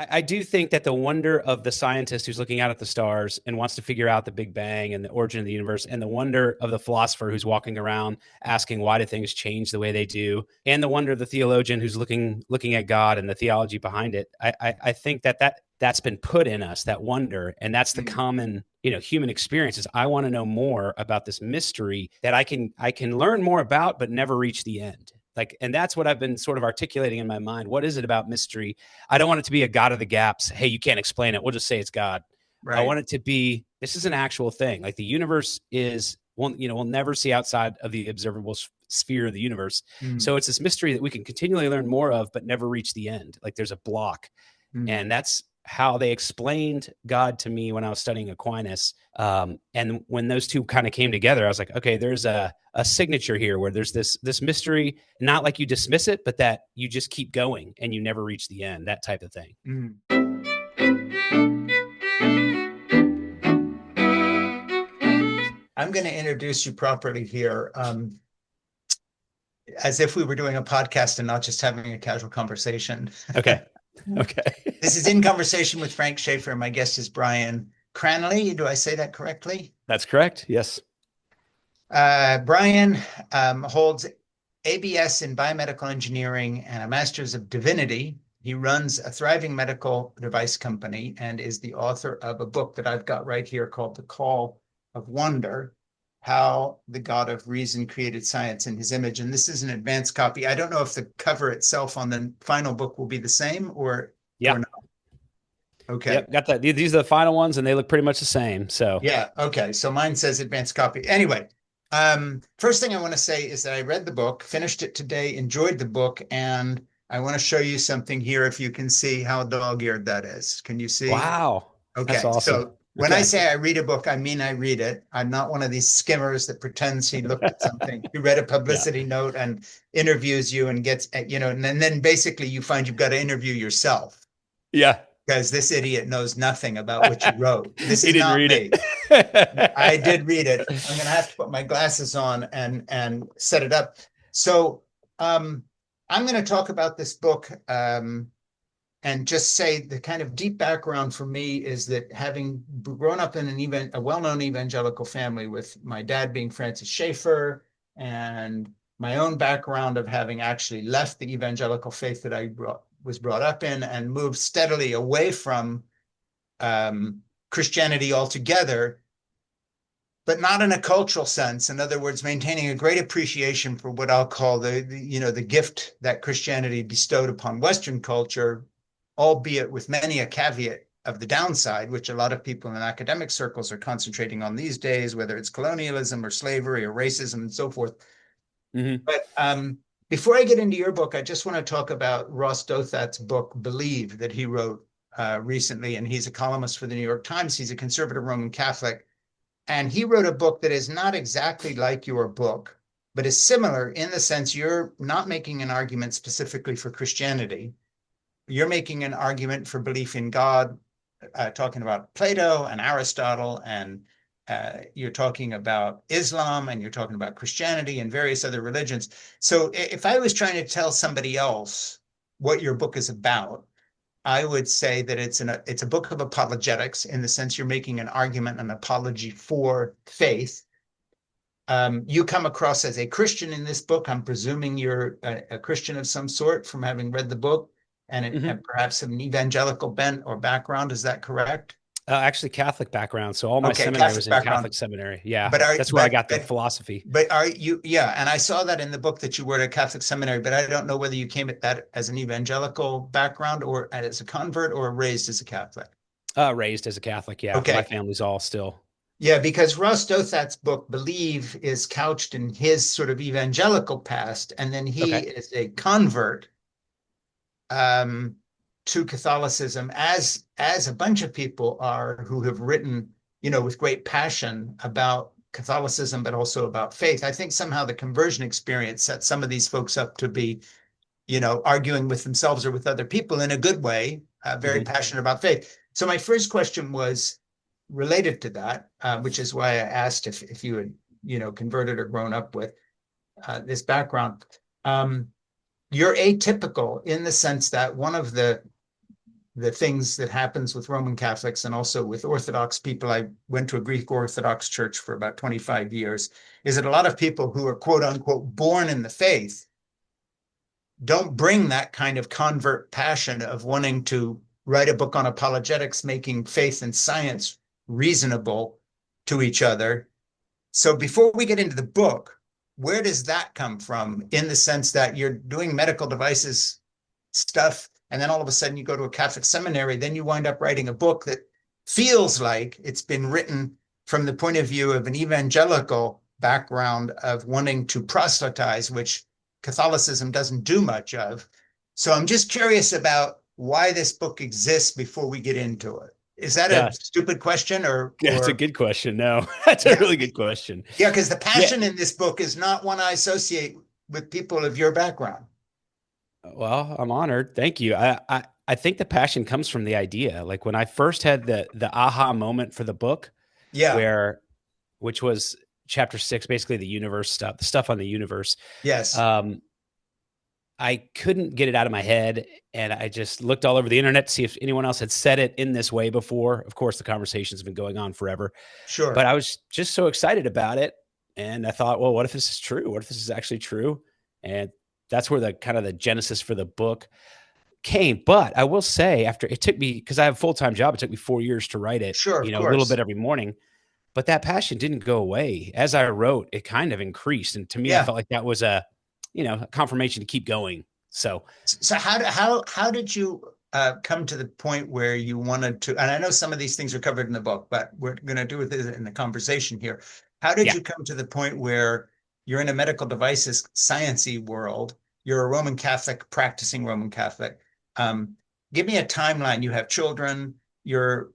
I do think that the wonder of the scientist who's looking out at the stars and wants to figure out the Big Bang and the origin of the universe, and the wonder of the philosopher who's walking around asking why do things change the way they do, and the wonder of the theologian who's looking at God and the theology behind it. I think that's been put in us, that wonder, and that's the common human experience. Is I want to know more about this mystery that I can learn more about, but never reach the end. And that's what I've been sort of articulating in my mind. What is it about mystery? I don't want it to be a God of the gaps. Hey, you can't explain it. We'll just say it's God. Right. I want it to be, this is an actual thing. Like the universe is, we'll never see outside of the observable sphere of the universe. So it's this mystery that we can continually learn more of, but never reach the end. Like there's a block. And that's how they explained God to me when I was studying Aquinas. And when those two kind of came together, I was like, okay, there's a signature here where there's this mystery, not like you dismiss it, but that you just keep going and you never reach the end, that type of thing. I'm going to introduce you properly here, as if we were doing a podcast and not just having a casual conversation. Okay. Okay. This is In Conversation with Frank Schaeffer. My guest is Brian Cranley. Do I say that correctly? That's correct. Yes. Brian holds ABS in biomedical engineering and a master's of divinity. He runs a thriving medical device company and is the author of a book that I've got right here called The Call of Wonder: How the God of Reason Created Science in His Image. And this is an advanced copy. I don't know if the cover itself on the final book will be the same or not. Okay. Yep, got that. These are the final ones, and they look pretty much the same. So yeah, okay. So mine says advanced copy. Anyway, first thing I want to say is that I read the book, finished it today, enjoyed the book, and I want to show you something here. If you can see how dog-eared that is. Can you see? Wow. Okay. That's awesome. So when I say I read a book, I mean I read it. I'm not one of these skimmers that pretends he looked at something. He read a publicity note and interviews you and gets, and then basically you find you've got to interview yourself. Yeah. Because this idiot knows nothing about what you wrote. This is not me. I did read it. I'm going to have to put my glasses on and set it up. So I'm going to talk about this book and just say the kind of deep background for me is that having grown up in a well-known evangelical family, with my dad being Francis Schaeffer, and my own background of having actually left the evangelical faith that I was brought up in and moved steadily away from Christianity altogether, but not in a cultural sense. In other words, maintaining a great appreciation for what I'll call the gift that Christianity bestowed upon Western culture, albeit with many a caveat of the downside, which a lot of people in academic circles are concentrating on these days, whether it's colonialism or slavery or racism and so forth. But before I get into your book, I just want to talk about Ross Douthat's book, Believe, that he wrote recently. And he's a columnist for the New York Times. He's a conservative Roman Catholic. And he wrote a book that is not exactly like your book, but is similar in the sense you're not making an argument specifically for Christianity. You're making an argument for belief in God, talking about Plato and Aristotle, and you're talking about Islam, and you're talking about Christianity and various other religions. So if I was trying to tell somebody else what your book is about, I would say that it's a book of apologetics, in the sense you're making an argument, an apology for faith. You come across as a Christian in this book. I'm presuming you're a Christian of some sort from having read the book, and perhaps an evangelical bent or background. Is that correct? Actually, Catholic background. So all my seminary was in Catholic seminary. Yeah, that's where I got the philosophy. But are you? Yeah, and I saw that in the book that you were at a Catholic seminary. But I don't know whether you came at that as an evangelical background, or as a convert, or raised as a Catholic. Raised as a Catholic. Yeah, okay. My family's all still. Yeah, because Ross Douthat's book, Believe, is couched in his sort of evangelical past, and then he is a convert to Catholicism, as a bunch of people are who have written, with great passion about Catholicism, but also about faith. I think somehow the conversion experience set some of these folks up to be, arguing with themselves or with other people in a good way, very passionate about faith. So my first question was related to that, which is why I asked if you had, converted or grown up with this background. You're atypical in the sense that one of the the things that happens with Roman Catholics and also with Orthodox people. I went to a Greek Orthodox church for about 25 years, is that a lot of people who are quote unquote born in the faith don't bring that kind of convert passion of wanting to write a book on apologetics, making faith and science reasonable to each other. So before we get into the book, where does that come from, in the sense that you're doing medical devices stuff, and then all of a sudden you go to a Catholic seminary, then you wind up writing a book that feels like it's been written from the point of view of an evangelical background of wanting to proselytize, which Catholicism doesn't do much of. So I'm just curious about why this book exists before we get into it. Is that Yeah. a stupid question, or Yeah, it's a good question. No, that's a really good question. Yeah, because the passion in this book is not one I associate with people of your background. Well, I'm honored. Thank you. I think the passion comes from the idea. Like when I first had the aha moment for the book, Yeah. which was chapter 6, basically the universe stuff, the stuff on the universe. Yes. I couldn't get it out of my head, and I just looked all over the internet to see if anyone else had said it in this way before. Of course, the conversation's been going on forever, Sure. but I was just so excited about it, and I thought, well, what if this is true? What if this is actually true? And that's where the kind of the genesis for the book came. But I will say, after it took me, because I have a full-time job, it took me 4 years to write it. Sure, of a little course. bit every morning. But that passion didn't go away. As I wrote, it kind of increased, and to me, I felt like that was a confirmation to keep going. So how did you come to the point where you wanted to? And I know some of these things are covered in the book, but we're going to do it in the conversation here. How did you come to the point where you're in a medical devices sciencey world? You're a Roman Catholic, practicing Roman Catholic. Give me a timeline. You have children. You're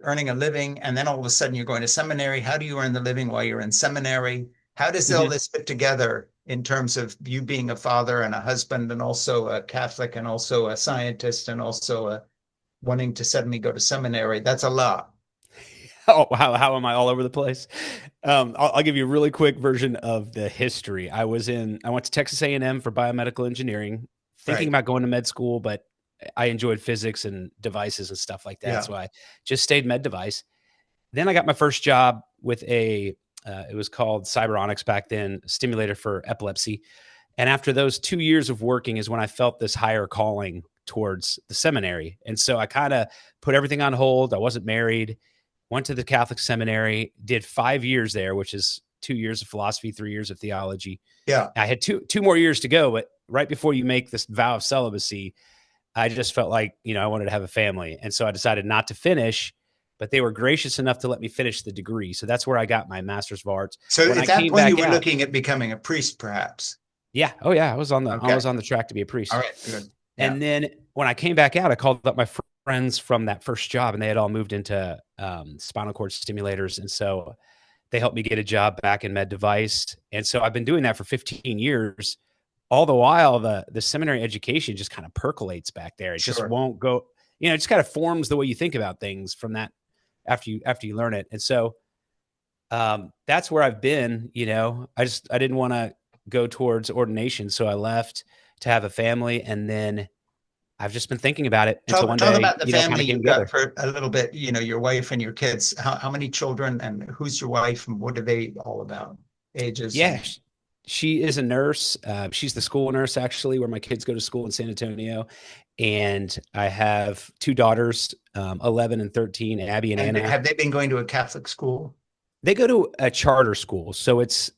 earning a living, and then all of a sudden you're going to seminary. How do you earn the living while you're in seminary? How does all this fit together in terms of you being a father and a husband and also a Catholic and also a scientist and also wanting to suddenly go to seminary? That's a lot. Oh, how am I all over the place? I'll give you a really quick version of the history. I went to Texas A&M for biomedical engineering, thinking about going to med school, but I enjoyed physics and devices and stuff like that. Yeah. So I just stayed med device. Then I got my first job with it was called Cyberonics back then, stimulator for epilepsy. And after those 2 years of working is when I felt this higher calling towards the seminary. And so I kind of put everything on hold. I wasn't married, went to the Catholic seminary, did 5 years there, which is 2 years of philosophy, 3 years of theology. Yeah. I had two more years to go, but right before you make this vow of celibacy, I just felt like, I wanted to have a family. And so I decided not to finish, but they were gracious enough to let me finish the degree. So that's where I got my Master's of Arts. So when at that point, you were looking at becoming a priest, perhaps. Yeah. Oh yeah. I was on the track to be a priest. All right. Good. Yeah. And then when I came back out, I called up my friends from that first job, and they had all moved into spinal cord stimulators. And so they helped me get a job back in med device. And so I've been doing that for 15 years. All the while, the seminary education just kind of percolates back there. It just won't go, it just kind of forms the way you think about things from that after you learn it. And so that's where I've been. I didn't want to go towards ordination, so I left to have a family, and then I've just been thinking about it until one day. Talk about the family you've got for a little bit. Your wife and your kids. How many children, and who's your wife, and what are they all about? Ages? Yeah. She is a nurse. She's the school nurse, actually, where my kids go to school in San Antonio. And I have two daughters, 11 and 13, Abby and Anna. Have they been going to a Catholic school? They go to a charter school. So it's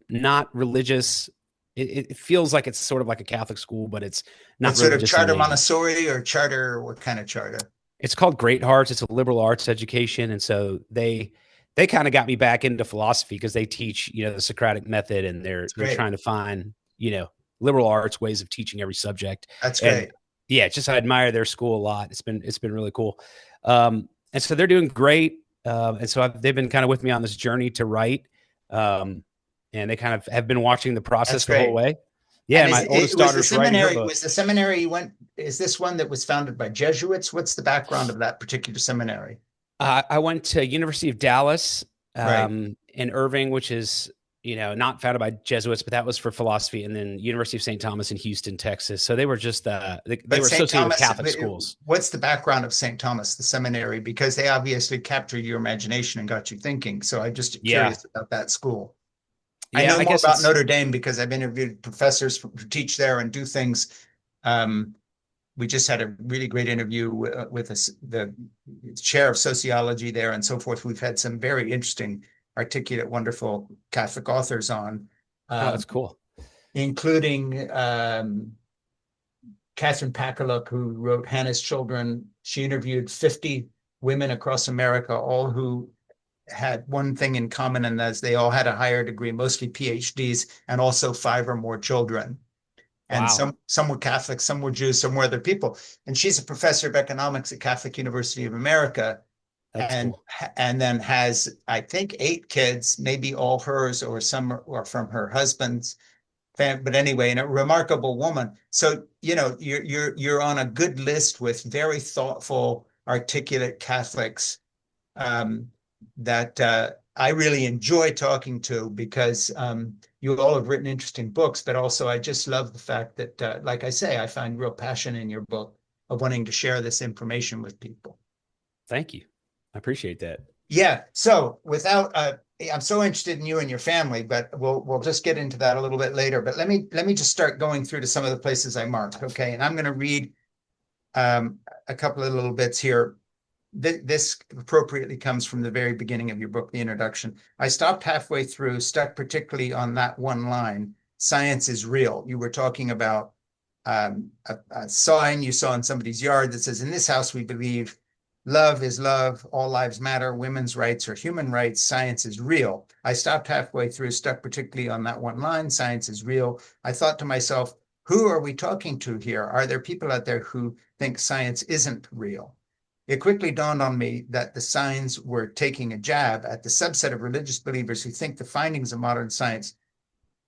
not religious. It feels like it's sort of like a Catholic school, but it's not sort of charter Montessori or charter. What kind of charter? It's called Great Hearts. It's a liberal arts education. And so they kind of got me back into philosophy because they teach, the Socratic method, and they're trying to find, liberal arts ways of teaching every subject. That's great. And yeah, I admire their school a lot. It's been really cool. And so they're doing great. And so they've been kind of with me on this journey to write. And they kind of have been watching the process the whole way. Yeah. My oldest daughter's writing her book. Was the seminary is this one that was founded by Jesuits? What's the background of that particular seminary? I went to University of Dallas in Irving, which is not founded by Jesuits, but that was for philosophy. And then University of St. Thomas in Houston, Texas. So they were just, they But were St. associated with Thomas, Catholic schools. what's the background of St. Thomas, the seminary? Because they obviously captured your imagination and got you thinking. So I'm just Yeah. curious about that school. I Yeah. know I more guess about it's, Notre Dame because I've interviewed professors who teach there and do things. We just had a really great interview with the chair of sociology there and so forth. We've had some very interesting, articulate, wonderful Catholic authors on, oh, that's cool. including Catherine Pakaluk, who wrote Hannah's Children. She interviewed 50 women across America, all who had one thing in common, and as they all had a higher degree, mostly PhDs, and also 5 or more children. And Wow. some were Catholic, some were Jews, some were other people. And she's a professor of economics at Catholic University of America, That's cool. and then has, I think, 8 kids, maybe all hers or some or from her husband's. But anyway, and a remarkable woman. So you're on a good list with very thoughtful, articulate Catholics that I really enjoy talking to because you all have written interesting books, but also I just love the fact that, like I say, I find real passion in your book of wanting to share this information with people. Thank you. I appreciate that. Yeah. So without, I'm so interested in you and your family, but we'll just get into that a little bit later. But let me just start going through to some of the places I marked. Okay, and I'm going to read a couple of little bits here. This appropriately comes from the very beginning of your book, the introduction. I stopped halfway through, stuck particularly on that one line, science is real. You were talking about a sign you saw in somebody's yard that says, in this house, we believe love is love, all lives matter, women's rights are human rights, science is real. I stopped halfway through, stuck particularly on that one line, science is real. I thought to myself, who are we talking to here? Are there people out there who think science isn't real? It quickly dawned on me that the signs were taking a jab at the subset of religious believers who think the findings of modern science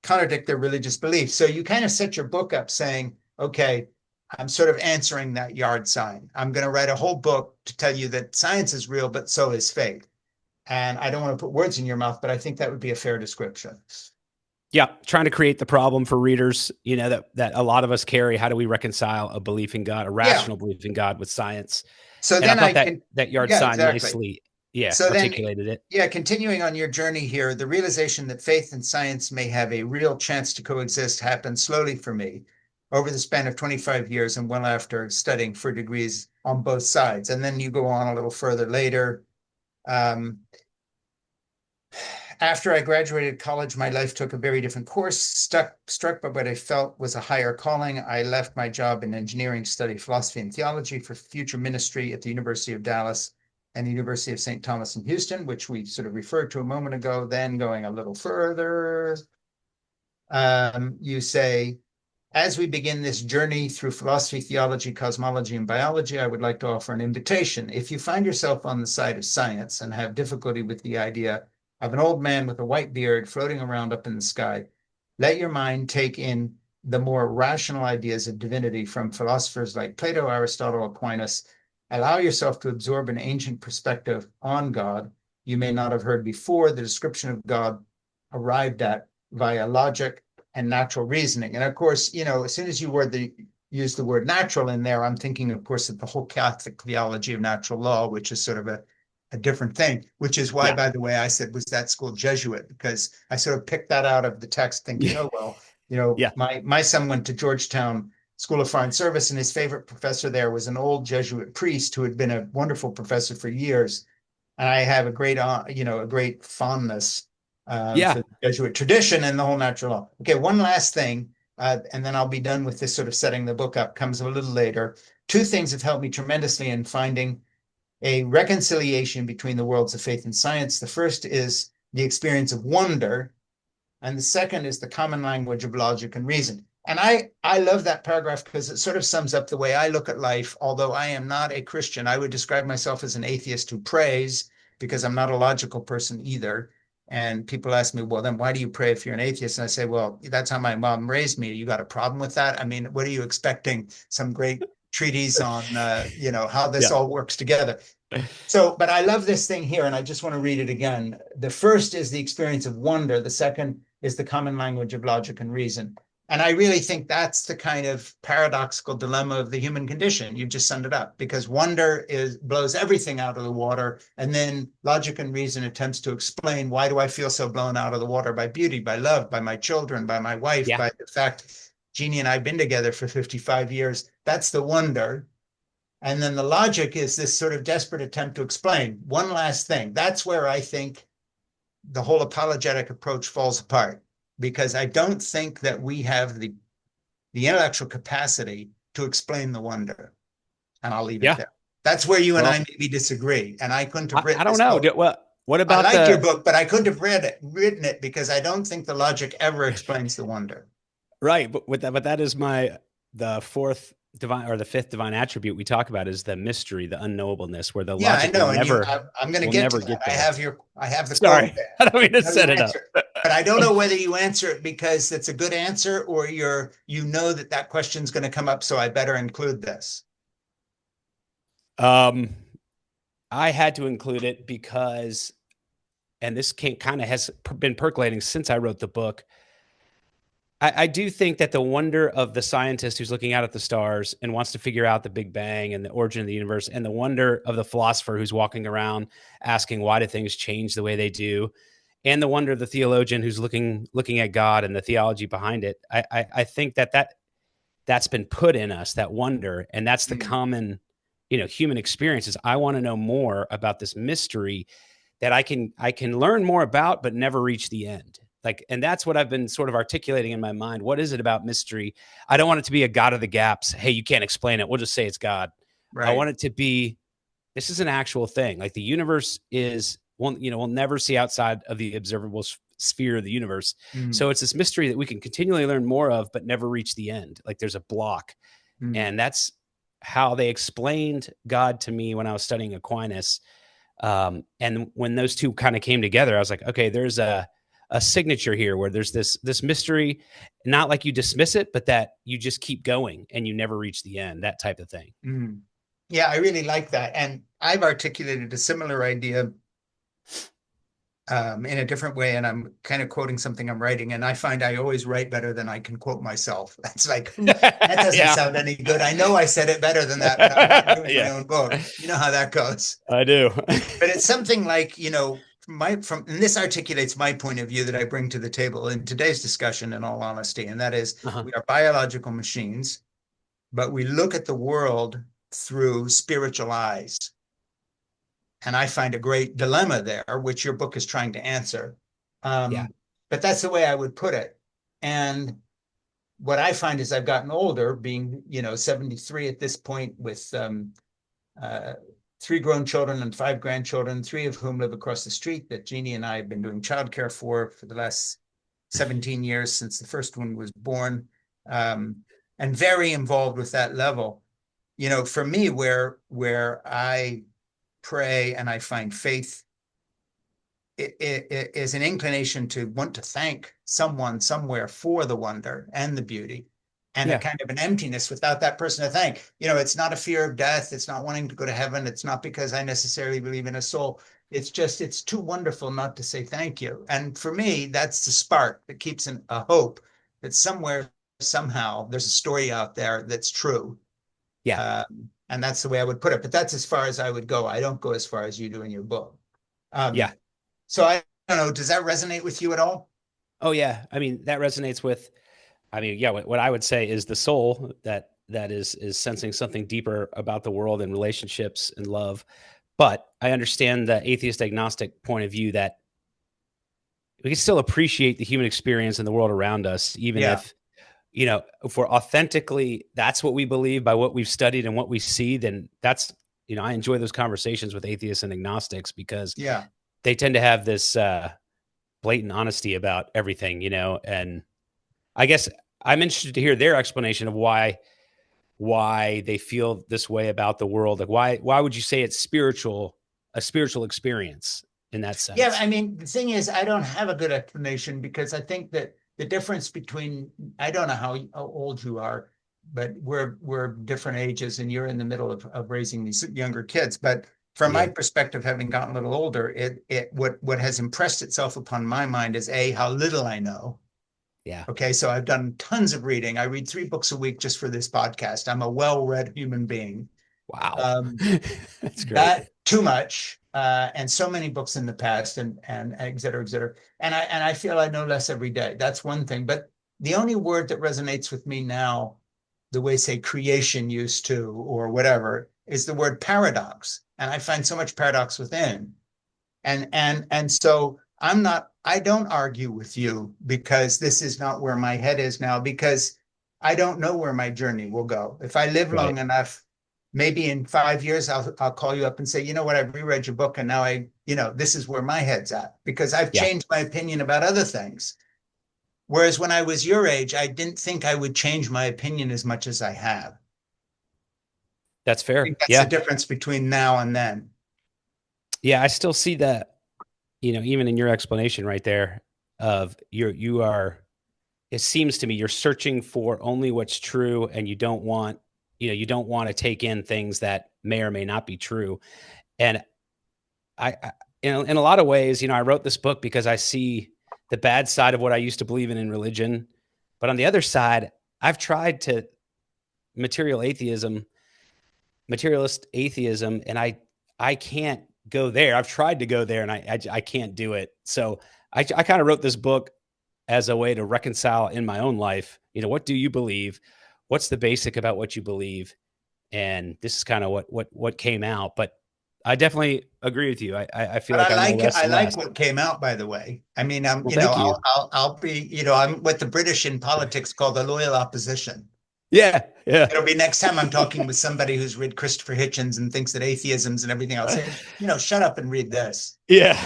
contradict their religious beliefs. So you kind of set your book up saying, okay, I'm sort of answering that yard sign. I'm going to write a whole book to tell you that science is real, but so is faith. And I don't want to put words in your mouth, but I think that would be a fair description. Yeah, trying to create the problem for readers, that a lot of us carry. How do we reconcile a belief in God, a rational belief in God, with science? So And I then thought that yard yeah, sign exactly. nicely, So then, articulated it. yeah, continuing on your journey here, the realization that faith and science may have a real chance to coexist happened slowly for me over the span of 25 years and well after studying for degrees on both sides. And then you go on a little further later. After I graduated college, my life took a very different course. Struck by what I felt was a higher calling, I left my job in engineering to study philosophy and theology for future ministry at the University of Dallas and the University of St. Thomas in Houston, which we sort of referred to a moment ago. Then going a little further, you say, as we begin this journey through philosophy, theology, cosmology, and biology, I would like to offer an invitation. If you find yourself on the side of science and have difficulty with the idea of an old man with a white beard floating around up in the sky, let your mind take in the more rational ideas of divinity from philosophers like Plato, Aristotle, Aquinas. Allow yourself to absorb an ancient perspective on God you may not have heard before, the description of God arrived at via logic and natural reasoning. And of course, as soon as you use the word natural in there, I'm thinking, of course, of the whole Catholic theology of natural law, which is sort of a different thing, which is why, by the way, I said, was that school Jesuit? Because I sort of picked that out of the text thinking, oh, well, my son went to Georgetown School of Foreign Service, and his favorite professor there was an old Jesuit priest who had been a wonderful professor for years. And I have a great fondness for the Jesuit tradition and the whole natural law. Okay, one last thing, and then I'll be done with this sort of setting the book up, comes a little later. 2 things have helped me tremendously in finding a reconciliation between the worlds of faith and science. The first is the experience of wonder, and the second is the common language of logic and reason. And I love that paragraph because it sort of sums up the way I look at life. Although I am not a Christian, I would describe myself as an atheist who prays because I'm not a logical person either. And people ask me, well, then why do you pray if you're an atheist? And I say, well, that's how my mom raised me. You got a problem with that? I mean, what are you expecting? Some great treatise on, how this Yeah. all works together. So, but I love this thing here, and I just want to read it again. The first is the experience of wonder. The second is the common language of logic and reason. And I really think that's the kind of paradoxical dilemma of the human condition. You just summed it up, because wonder blows everything out of the water, and then logic and reason attempts to explain, why do I feel so blown out of the water by beauty, by love, by my children, by my wife, Yeah. by the fact Jeannie and I have been together for 55 years. That's the wonder. And then the logic is this sort of desperate attempt to explain one last thing. That's where I think the whole apologetic approach falls apart, because I don't think that we have the intellectual capacity to explain the wonder. And I'll leave it Yeah. there. That's where you and I Well, maybe disagree. And I couldn't have written I don't this know. book. Well, what I about like your the book, but I couldn't have written it because I don't think the logic ever explains the wonder. right? But with that, that is the fourth divine or the fifth divine attribute we talk about is the mystery, the unknowableness, where the Yeah, I logic know. will And never I'm going to will get to never that. get there. I have the quote Sorry, there. I don't mean to No, set you it up. answer it. But I don't know whether you answer it because it's a good answer, or you know that question's going to come up, so I better include this. I had to include it because, and this kind of has been percolating since I wrote the book. I do think that the wonder of the scientist who's looking out at the stars and wants to figure out the Big Bang and the origin of the universe, and the wonder of the philosopher who's walking around asking why do things change the way they do, and the wonder of the theologian who's looking at God and the theology behind it. I think that's been put in us, that wonder, and that's the common, human experience. Is I want to know more about this mystery that I can learn more about, but never reach the end. And that's what I've been sort of articulating in my mind. What is it about mystery? I don't want it to be a God of the gaps. Hey, you can't explain it. We'll just say it's God. Right. I want it to be, this is an actual thing. Like the universe is one, we'll never see outside of the observable sphere of the universe. So it's this mystery that we can continually learn more of, but never reach the end. Like there's a block. And that's how they explained God to me when I was studying Aquinas. And when those two kind of came together, I was like, okay, there's a signature here where there's this mystery, not like you dismiss it, but that you just keep going and you never reach the end, that type of thing. Yeah, I really like that. And I've articulated a similar idea in a different way. And I'm kind of quoting something I'm writing. And I find I always write better than I can quote myself. That's like, that doesn't sound any good. I know I said it better than that, but I'm not doing my own book. You know how that goes. I do. But it's something like, and this articulates my point of view that I bring to the table in today's discussion, in all honesty, and that is we are biological machines, but we look at the world through spiritual eyes. And I find a great dilemma there, which your book is trying to answer. But that's the way I would put it. And what I find as I've gotten older, being 73 at this point, with 3 grown children and 5 grandchildren, 3 of whom live across the street, that Jeannie and I have been doing childcare for the last 17 years since the first one was born, and very involved with that level. For me, where I pray and I find faith, it is an inclination to want to thank someone somewhere for the wonder and the beauty, and a kind of an emptiness without that person to thank. It's not a fear of death. It's not wanting to go to heaven. It's not because I necessarily believe in a soul. It's just, it's too wonderful not to say thank you. And for me, that's the spark that keeps a hope that somewhere, somehow, there's a story out there that's true. And that's the way I would put it. But that's as far as I would go. I don't go as far as you do in your book. So I don't know, does that resonate with you at all? Oh, yeah. I mean, that resonates with, what I would say is the soul that is sensing something deeper about the world and relationships and love. But I understand the atheist agnostic point of view that we can still appreciate the human experience in the world around us, even if, if we're authentically, that's what we believe by what we've studied and what we see, then that's, I enjoy those conversations with atheists and agnostics because they tend to have this blatant honesty about everything, and I guess I'm interested to hear their explanation of why they feel this way about the world. Like why would you say it's a spiritual experience in that sense? Yeah, I mean, the thing is, I don't have a good explanation, because I think that the difference between, I don't know how old you are, but we're different ages, and you're in the middle of raising these younger kids. But from my Yeah. perspective, having gotten a little older, what has impressed itself upon my mind is A, how little I know. Yeah. Okay, so I've done tons of reading. I read 3 books a week just for this podcast. I'm a well-read human being. Wow. Um, That's great. that too much, and so many books in the past, and et cetera, et cetera. And I feel I know less every day. That's one thing. But the only word that resonates with me now, the way say creation used to, or whatever, is the word paradox. And I find so much paradox within. And so I don't argue with you because this is not where my head is now, because I don't know where my journey will go. If I live Right. long enough, maybe in 5 years, I'll call you up and say, you know what, I've reread your book and now this is where my head's at, because I've Yeah. changed my opinion about other things. Whereas when I was your age, I didn't think I would change my opinion as much as I have. That's I fair. think that's the Yeah. difference between now and then. Yeah. I still see that, even in your explanation right there of you are, it seems to me you're searching for only what's true, and you don't want to take in things that may or may not be true. And I in a lot of ways, I wrote this book because I see the bad side of what I used to believe in religion. But on the other side, I've tried to material atheism, materialist atheism, and I can't go there. I've tried to go there, and I can't do it. So I kind of wrote this book as a way to reconcile in my own life. What do you believe? What's the basic about what you believe? And this is kind of what came out. But I definitely agree with you. I feel But like I I know like less I and less. like what came out, by the way. I mean, Well, thank you. I'll be, I'm what the British in politics call the loyal opposition. Yeah, yeah, It'll be next time I'm talking with somebody who's read Christopher Hitchens and thinks that atheism's and everything. I'll say, shut up and read this, yeah,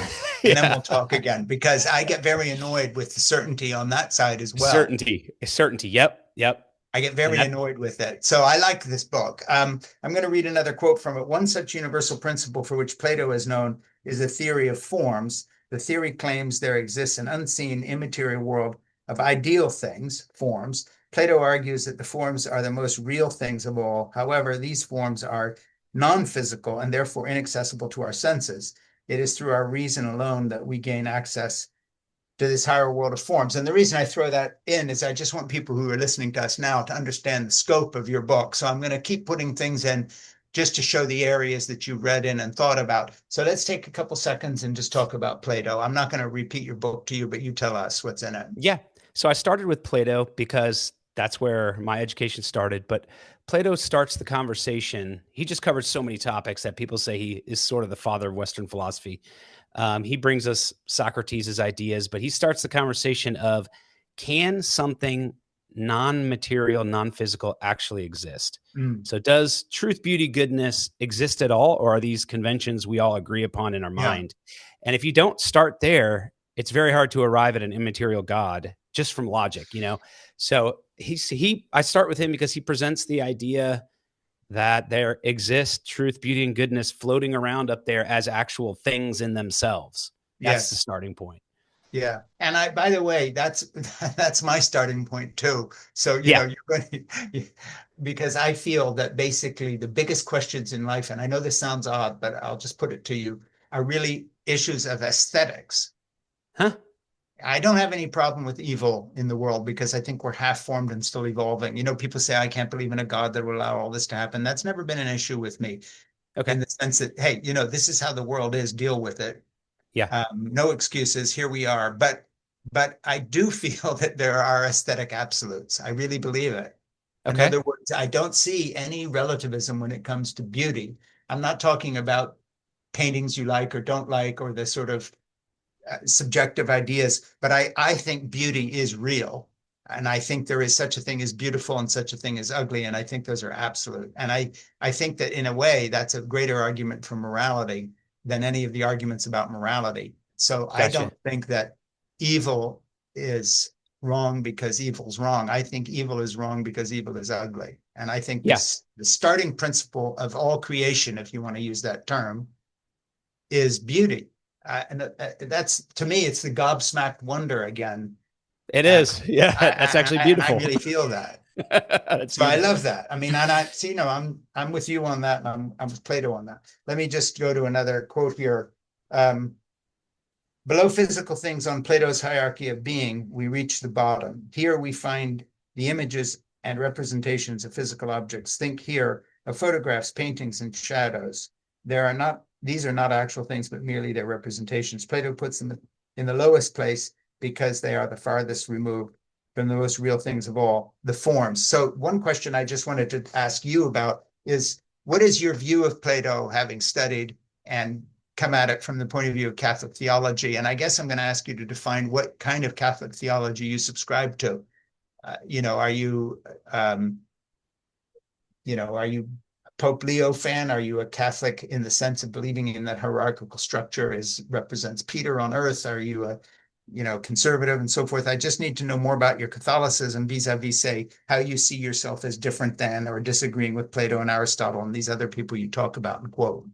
and then yeah. we'll talk again, because I get very annoyed with the certainty on that side as well. Certainty. Yep, yep. I get And very that, annoyed with it. So I like this book. I'm going to read another quote from it. One such universal principle for which Plato is known is the theory of forms. The theory claims there exists an unseen, immaterial world of ideal things, forms. Plato argues that the forms are the most real things of all. However, these forms are non-physical and therefore inaccessible to our senses. It is through our reason alone that we gain access to this higher world of forms. And the reason I throw that in is I just want people who are listening to us now to understand the scope of your book. So I'm going to keep putting things in just to show the areas that you read in and thought about. So let's take a couple seconds and just talk about Plato. I'm not going to repeat your book to you, but you tell us what's in it. yeah. So I started with Plato because that's where my education started. But Plato starts the conversation. He just covered so many topics that people say he is sort of the father of Western philosophy. He brings us Socrates' ideas, but he starts the conversation of, can something non-material, non-physical actually exist? Mm, So does truth, beauty, goodness exist at all, or are these conventions we all agree upon in our yeah. mind? And if you don't start there, it's very hard to arrive at an immaterial God just from logic. So I start with him because he presents the idea that there exists truth, beauty, and goodness floating around up there as actual things in themselves. That's the Yes. starting point. Yeah. And by the way, that's my starting point too. So, Yeah. you're going to, because I feel that basically the biggest questions in life, and I know this sounds odd, but I'll just put it to you, are really issues of aesthetics. Huh? I don't have any problem with evil in the world because I think we're half formed and still evolving. People say, I can't believe in a God that will allow all this to happen. That's never been an issue with me, Okay. in the sense that, hey, this is how the world is, deal with it. Yeah. No excuses. Here we are. But I do feel that there are aesthetic absolutes. I really believe it. In Okay. other words, I don't see any relativism when it comes to beauty. I'm not talking about paintings you like or don't like, or the sort of subjective ideas, but I think beauty is real. And I think there is such a thing as beautiful and such a thing as ugly. And I think those are absolute. And I think that in a way, that's a greater argument for morality than any of the arguments about morality. So I Gotcha. don't think that evil is wrong because evil's wrong. I think evil is wrong because evil is ugly. And I think Yeah. the starting principle of all creation, if you want to use that term, is beauty. And that's, to me, it's the gobsmacked wonder again. It Uh, is. Yeah. That's actually and I beautiful. really feel that. That's So I beautiful. love that. I mean, and I see, I'm with you on that, and I'm with Plato on that. Let me just go to another quote here. Um, Below physical things on Plato's hierarchy of being, we reach the bottom. Here we find the images and representations of physical objects. Think here of photographs, paintings, and shadows. These are not actual things, but merely their representations. Plato puts them in the lowest place because they are the farthest removed from the most real things of all, the forms. So one question I just wanted to ask you about is, what is your view of Plato, having studied and come at it from the point of view of Catholic theology? And I guess I'm going to ask you to define what kind of Catholic theology you subscribe to. Are you, are you a Pope Leo fan? Are you a Catholic in the sense of believing in that hierarchical structure represents Peter on earth? Are you a, conservative and so forth? I just need to know more about your Catholicism vis-a-vis, say, how you see yourself as different than or disagreeing with Plato and Aristotle and these other people you talk about and quote.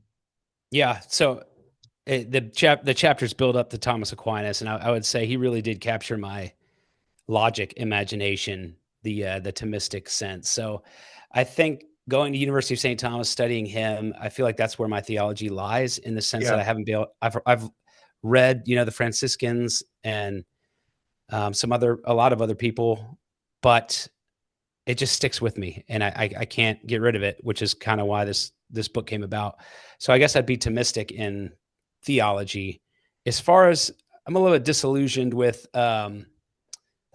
Yeah. So the chapters build up to Thomas Aquinas, and I would say he really did capture my logic, imagination, the Thomistic sense. So I think going to University of St. Thomas, studying him, I feel like that's where my theology lies, in the sense that Yeah. I haven't been I've read, the Franciscans and a lot of other people, but it just sticks with me, and I can't get rid of it, which is kind of why this book came about. So I guess I'd be Thomistic in theology. As far as, I'm a little bit disillusioned with the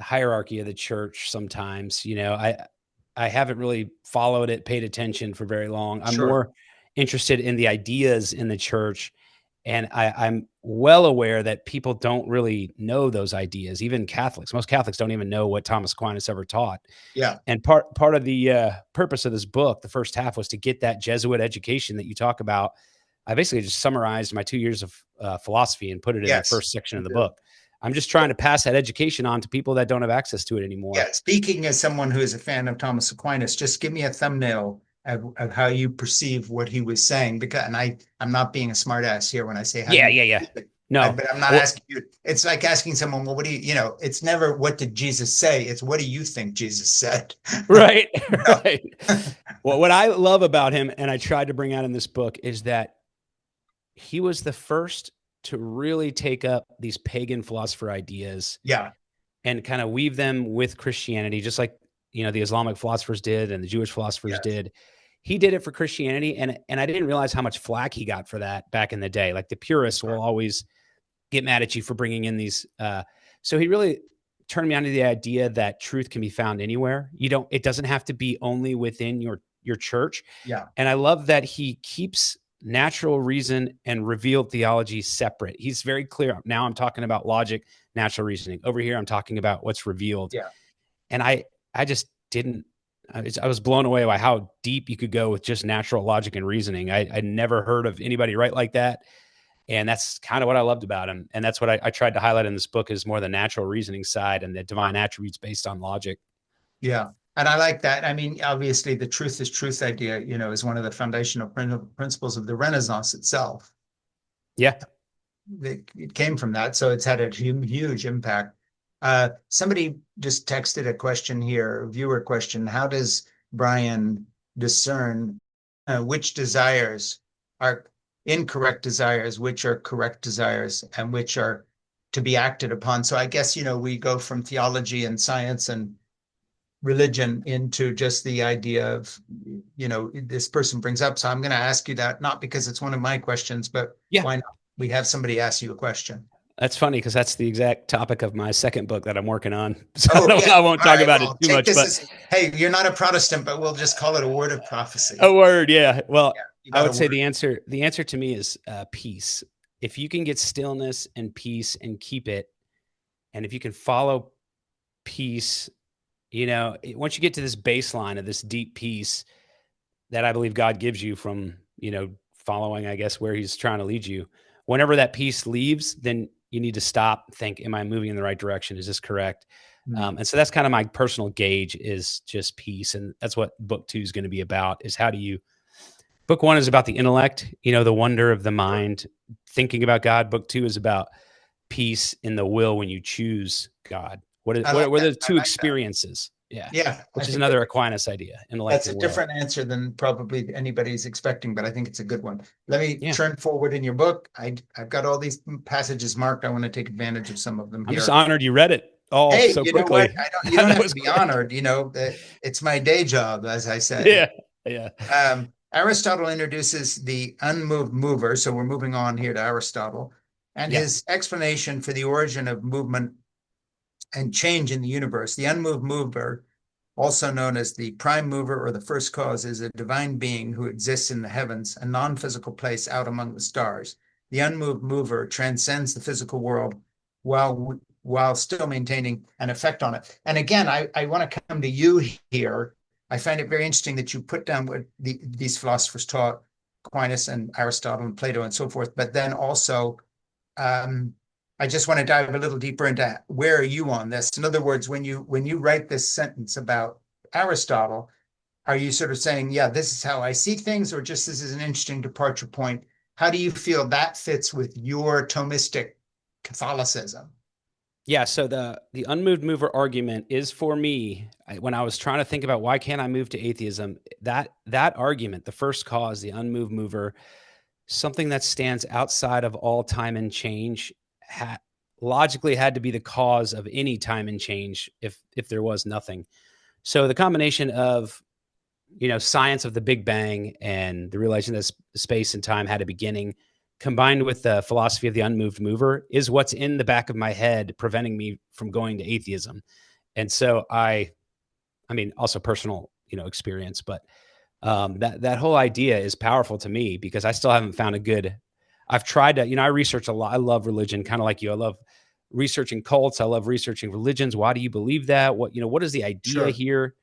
hierarchy of the church sometimes. I haven't really followed it, paid attention for very long. I'm Sure. more interested in the ideas in the church, and I'm well aware that people don't really know those ideas. Even Catholics, most Catholics don't even know what Thomas Aquinas ever taught. Yeah. And part of the purpose of this book, the first half, was to get that Jesuit education that you talk about. I basically just summarized my 2 years of philosophy and put it in the Yes. first section of the book. I'm just trying to pass that education on to people that don't have access to it anymore. Yeah. Speaking as someone who is a fan of Thomas Aquinas, just give me a thumbnail of how you perceive what he was saying. Because, and I'm not being a smartass here when I say how do Yeah, you, yeah, yeah. No. but I'm not Well, asking you. It's like asking someone, well, what do it's never what did Jesus say? It's what do you think Jesus said? right, No. right. Well, what I love about him, and I tried to bring out in this book, is that he was the first to really take up these pagan philosopher ideas Yeah. and kind of weave them with Christianity, just like, the Islamic philosophers did and the Jewish philosophers Yes. did. He did it for Christianity, and I didn't realize how much flack he got for that back in the day. Like, the purists will always get mad at you for bringing in these. So he really turned me on to the idea that truth can be found anywhere. It doesn't have to be only within your church. Yeah. And I love that he keeps natural reason and revealed theology separate. He's very clear. Now I'm talking about logic, natural reasoning. Over here, I'm talking about what's revealed. Yeah. And I just didn't. I was blown away by how deep you could go with just natural logic and reasoning. I never heard of anybody write like that. And that's kind of what I loved about him. And that's what I tried to highlight in this book, is more the natural reasoning side and the divine attributes based on logic. Yeah. And I like that. I mean, obviously, the truth is truth idea, is one of the foundational principles of the Renaissance itself. Yeah. It came from that. So it's had a huge impact. Somebody just texted a question here, a viewer question. How does Brian discern which desires are incorrect desires, which are correct desires, and which are to be acted upon? So I guess, we go from theology and science and religion into just the idea of, this person brings up. So I'm going to ask you that, not because it's one of my questions, but Yeah. why not? We have somebody ask you a question. That's funny, because that's the exact topic of my second book that I'm working on. So Oh, yeah. I won't All talk right. about it Well, too take much, this but as, hey, you're not a Protestant, but we'll just call it a word of prophecy. a word. Yeah. Well, Yeah, you I got a would say word. the answer to me is peace. If you can get stillness and peace and keep it, and if you can follow peace, once you get to this baseline of this deep peace that I believe God gives you from, following, I guess, where he's trying to lead you, whenever that peace leaves, then you need to stop, think, am I moving in the right direction? Is this correct? And so that's kind of my personal gauge, is just peace. And that's what book 2 is going to be about, is book 1 is about the intellect, the wonder of the mind, thinking about God. Book 2 is about peace in the will when you choose God. What I like are that. the I two like that. experiences? Yeah. Yeah, I Which is think that another Aquinas idea, in like that's the a will. different answer than probably anybody's expecting, but I think it's a good one. Let me Yeah. turn forward in your book. I've got all these passages marked. I want to take advantage of some of them I'm just here. honored you read it all Hey, so you know what? quickly. You don't That have to was be quick. honored, it's my day job, as I say. Yeah. Yeah. Aristotle introduces the unmoved mover. So we're moving on here to Aristotle and Yeah. his explanation for the origin of movement and change in the universe. The unmoved mover, also known as the prime mover or the first cause, is a divine being who exists in the heavens, a non-physical place out among the stars. The unmoved mover transcends the physical world while still maintaining an effect on it. And again, I want to come to you here. I find it very interesting that you put down what these philosophers taught, Aquinas and Aristotle and Plato and so forth, but then also I just want to dive a little deeper into where are you on this? In other words, when you write this sentence about Aristotle, are you sort of saying, yeah, this is how I see things, or just this is an interesting departure point? How do you feel that fits with your Thomistic Catholicism? Yeah, so the unmoved mover argument is for me when I was trying to think about why can't I move to atheism, that argument, the first cause, the unmoved mover, something that stands outside of all time and change, logically had to be the cause of any time and change if there was nothing. So the combination of science of the Big Bang and the realization that space and time had a beginning, combined with the philosophy of the unmoved mover, is what's in the back of my head preventing me from going to atheism. And so I mean, also personal, experience, but that whole idea is powerful to me because I still haven't found a good. I've tried to, I research a lot. I love religion, kind of like you. I love researching cults. I love researching religions. Why do you believe that? What is the idea Sure. here?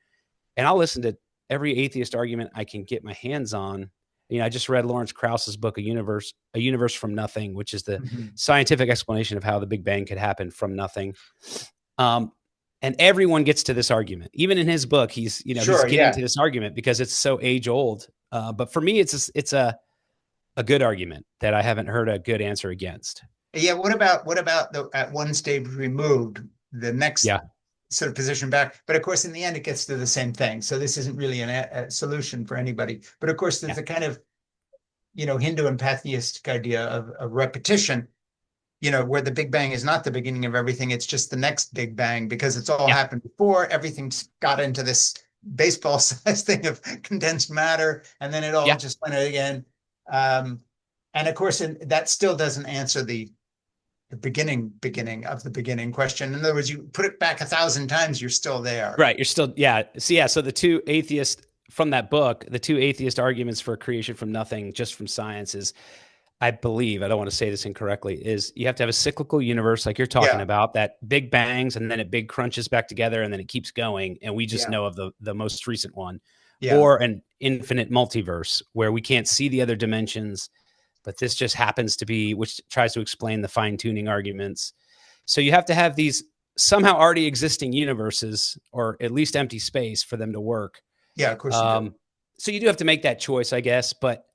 And I'll listen to every atheist argument I can get my hands on. I just read Lawrence Krauss's book, A Universe from Nothing, which is the Mhm. scientific explanation of how the Big Bang could happen from nothing. And everyone gets to this argument. Even in his book, he's Sure, getting to yeah. this argument because it's so age old. But for me, it's a good argument that I haven't heard a good answer against. Yeah, what about the at one stage removed, the next Yeah, sort of position back? But of course, in the end, it gets to the same thing. So this isn't really a solution for anybody. But of course, there's yeah, a kind of Hindu and pantheistic idea of repetition, where the Big Bang is not the beginning of everything. It's just the next Big Bang because it's all yeah, happened before. Everything's got into this baseball size thing of condensed matter, and then it all yeah. just went again. Um, and of course, that still doesn't answer the beginning of the beginning question. In other words, you put it back 1,000 times, you're still there. Right. You're still, yeah. So, yeah. So the two atheist from that book, the two atheist arguments for creation from nothing, just from science is, I believe, I don't want to say this incorrectly, is you have to have a cyclical universe like you're talking Yeah, about that big bangs and then it big crunches back together and then it keeps going. And we just yeah, know of the most recent one, yeah, or an infinite multiverse where we can't see the other dimensions, but this just happens to be, which tries to explain the fine tuning arguments. So you have to have these somehow already existing universes or at least empty space for them to work. yeah. Of course you do. Um, so you do have to make that choice, I guess. But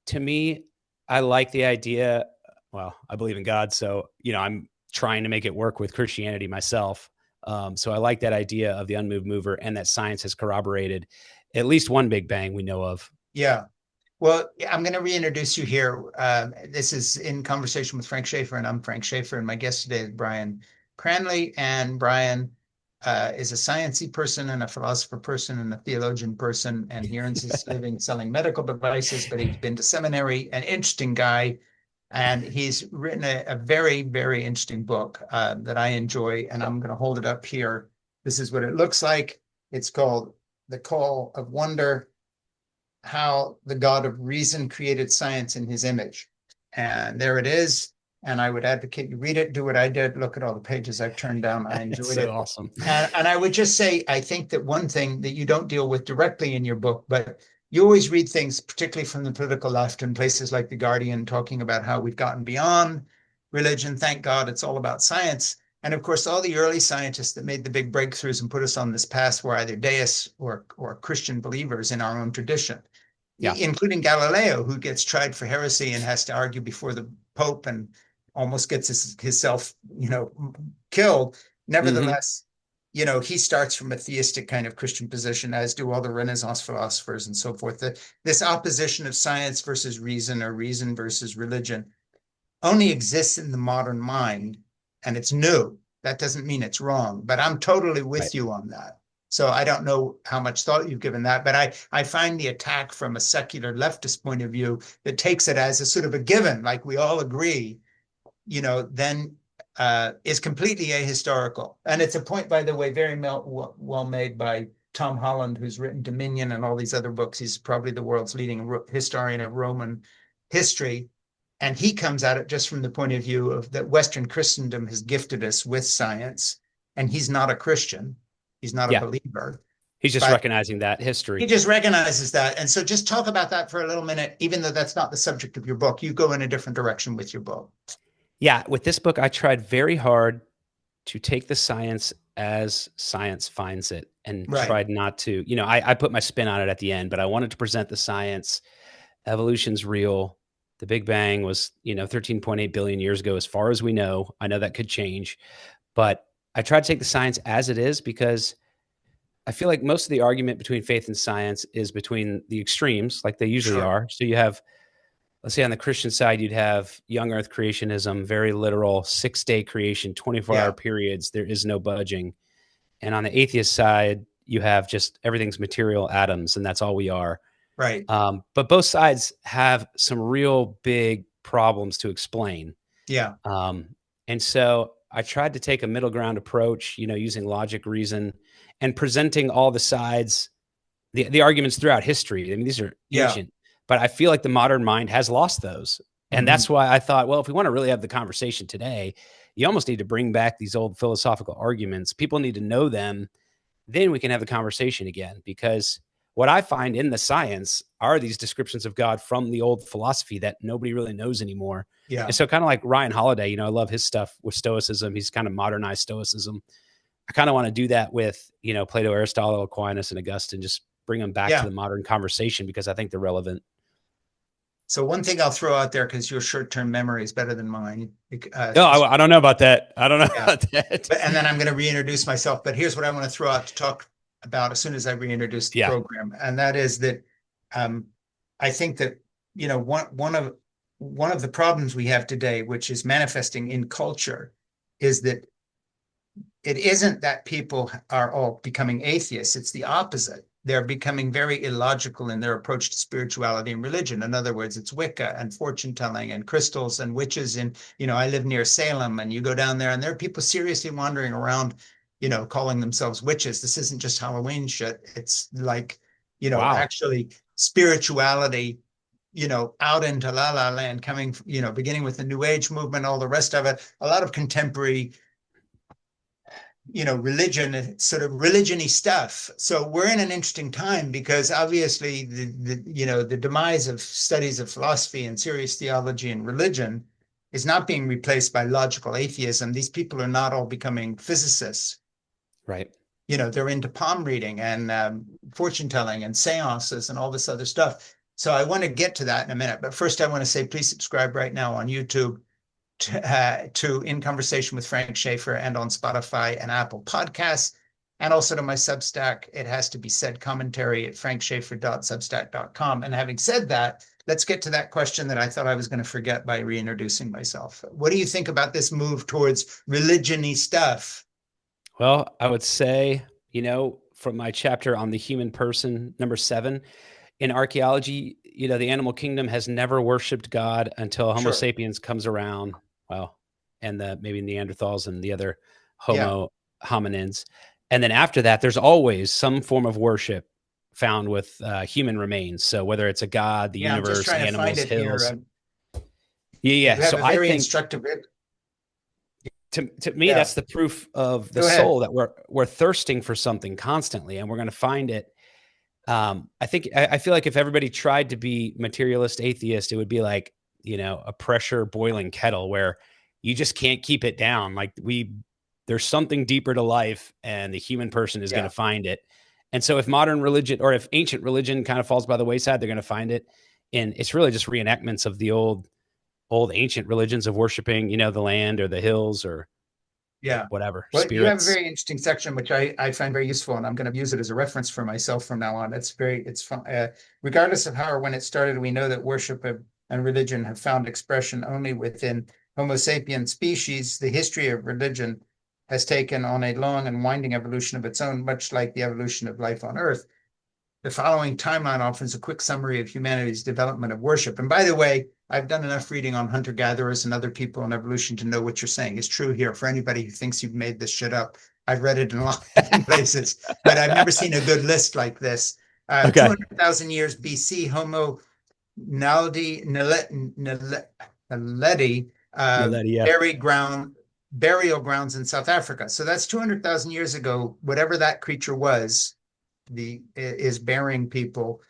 to me, I like the idea. Well, I believe in God, so I'm trying to make it work with Christianity myself. So I like that idea of the unmoved mover, and that science has corroborated at least one Big Bang we know of. Yeah. Well, I'm going to reintroduce you here. This is in conversation with Frank Schaeffer, and I'm Frank Schaeffer, and my guest today is Brian Cranley. And Brian is a sciencey person and a philosopher person and a theologian person, and he earns his living selling medical devices, but he's been to seminary, an interesting guy, and he's written a very, very interesting book that I enjoy, and I'm going to hold it up here. This is what it looks like. It's called The Call of Wonder: How the God of Reason Created Science in His Image. And there it is. And I would advocate you read it, do what I did, look at all the pages I've turned down. I It's enjoyed so it. awesome. And I would just say, I think that one thing that you don't deal with directly in your book, but you always read things, particularly from the political left in places like The Guardian, talking about how we've gotten beyond religion. Thank God it's all about science. And of course, all the early scientists that made the big breakthroughs and put us on this path were either deists or Christian believers in our own tradition, Yeah. including Galileo, who gets tried for heresy and has to argue before the Pope and almost gets himself, killed. Mm-hmm. Nevertheless, he starts from a theistic kind of Christian position, as do all the Renaissance philosophers and so forth. This opposition of science versus reason, or reason versus religion, only exists in the modern mind, and it's new. That doesn't mean it's wrong, but I'm totally with you on that. So I don't know how much thought you've given that, but I find the attack from a secular leftist point of view that takes it as a sort of a given, like we all agree, then is completely ahistorical. And it's a point, by the way, very well made by Tom Holland, who's written Dominion and all these other books. He's probably the world's leading historian of Roman history. And he comes at it just from the point of view of that Western Christendom has gifted us with science, and he's not a Christian. He's not a believer. He's just recognizing that history. He just recognizes that. And so just talk about that for a little minute, even though that's not the subject of your book. You go in a different direction with your book. Yeah, with this book, I tried very hard to take the science as science finds it, and tried not to, I put my spin on it at the end, but I wanted to present the science. Evolution's real. The Big Bang was, 13.8 billion years ago, as far as we know. I know that could change, but I try to take the science as it is, because I feel like most of the argument between faith and science is between the extremes, like they usually are. So you have, let's say on the Christian side, you'd have young earth creationism, very literal, 6-day creation, 24-hour periods. There is no budging. And on the atheist side, you have just everything's material atoms, and that's all we are. Right. But both sides have some real big problems to explain. Yeah. And so I tried to take a middle ground approach, using logic, reason, and presenting all the sides, the arguments throughout history. I mean, these are ancient, but I feel like the modern mind has lost those. And that's why I thought, well, if we want to really have the conversation today, you almost need to bring back these old philosophical arguments. People need to know them. Then we can have the conversation again, because what I find in the science are these descriptions of God from the old philosophy that nobody really knows anymore. Yeah. And so kind of like Ryan Holiday, I love his stuff with Stoicism. He's kind of modernized Stoicism. I kind of want to do that with, Plato, Aristotle, Aquinas, and Augustine, just bring them back to the modern conversation, because I think they're relevant. So one thing I'll throw out there, because your short-term memory is better than mine. I don't know about that. I don't know about that. And then I'm going to reintroduce myself. But here's what I want to throw out to talk about as soon as I reintroduce the program. And that is that I think that, one of the problems we have today, which is manifesting in culture, is that it isn't that people are all becoming atheists. It's the opposite. They're becoming very illogical in their approach to spirituality and religion. In other words, it's Wicca and fortune telling and crystals and witches. And, I live near Salem, and you go down there and there are people seriously wandering around, calling themselves witches. This isn't just Halloween shit. It's like, actually spirituality, out into la la land, coming, beginning with the New Age movement, all the rest of it, a lot of contemporary religion, sort of religion-y stuff. So we're in an interesting time, because obviously the demise of studies of philosophy and serious theology and religion is not being replaced by logical atheism. These people are not all becoming physicists. Right. They're into palm reading and fortune telling and seances and all this other stuff. So I want to get to that in a minute. But first, I want to say, please subscribe right now on YouTube to In Conversation with Frank Schaeffer, and on Spotify and Apple Podcasts, and also to my Substack, It Has to Be Said commentary at frankschaeffer.substack.com. And having said that, let's get to that question that I thought I was going to forget by reintroducing myself. What do you think about this move towards religion-y stuff? Well, I would say, from my chapter on the human person, number 7, in archaeology, the animal kingdom has never worshipped God until Homo sapiens comes around. Well, and maybe Neanderthals and the other Homo hominins. And then after that, there's always some form of worship found with human remains. So whether it's a god, the universe, animals, hills. Yeah. So I think instructive. To me, that's the proof of the soul, that we're thirsting for something constantly, and we're going to find it. I feel like if everybody tried to be materialist atheist, it would be like, a pressure boiling kettle where you just can't keep it down. Like there's something deeper to life, and the human person is going to find it. And so if modern religion, or if ancient religion kind of falls by the wayside, they're going to find it. And it's really just reenactments of the old ancient religions of worshiping, the land or the hills or Yeah. whatever, Well, you have a spirits. very interesting section, which I find very useful, and I'm going to use it as a reference for myself from now on. It's fun. Regardless of how or when it started, we know that and religion have found expression only within Homo sapien species. The history of religion has taken on a long and winding evolution of its own, much like the evolution of life on Earth. The following timeline offers a quick summary of humanity's development of worship. And by the way, I've done enough reading on hunter-gatherers and other people in evolution to know what you're saying is true here. For anybody who thinks you've made this shit up, I've read it in a lot of different places, but I've never seen a good list like this. Okay. 200,000 years BC, Homo naledi, Naledi, yeah. burial grounds in South Africa. So that's 200,000 years ago. Whatever that creature was, is burying people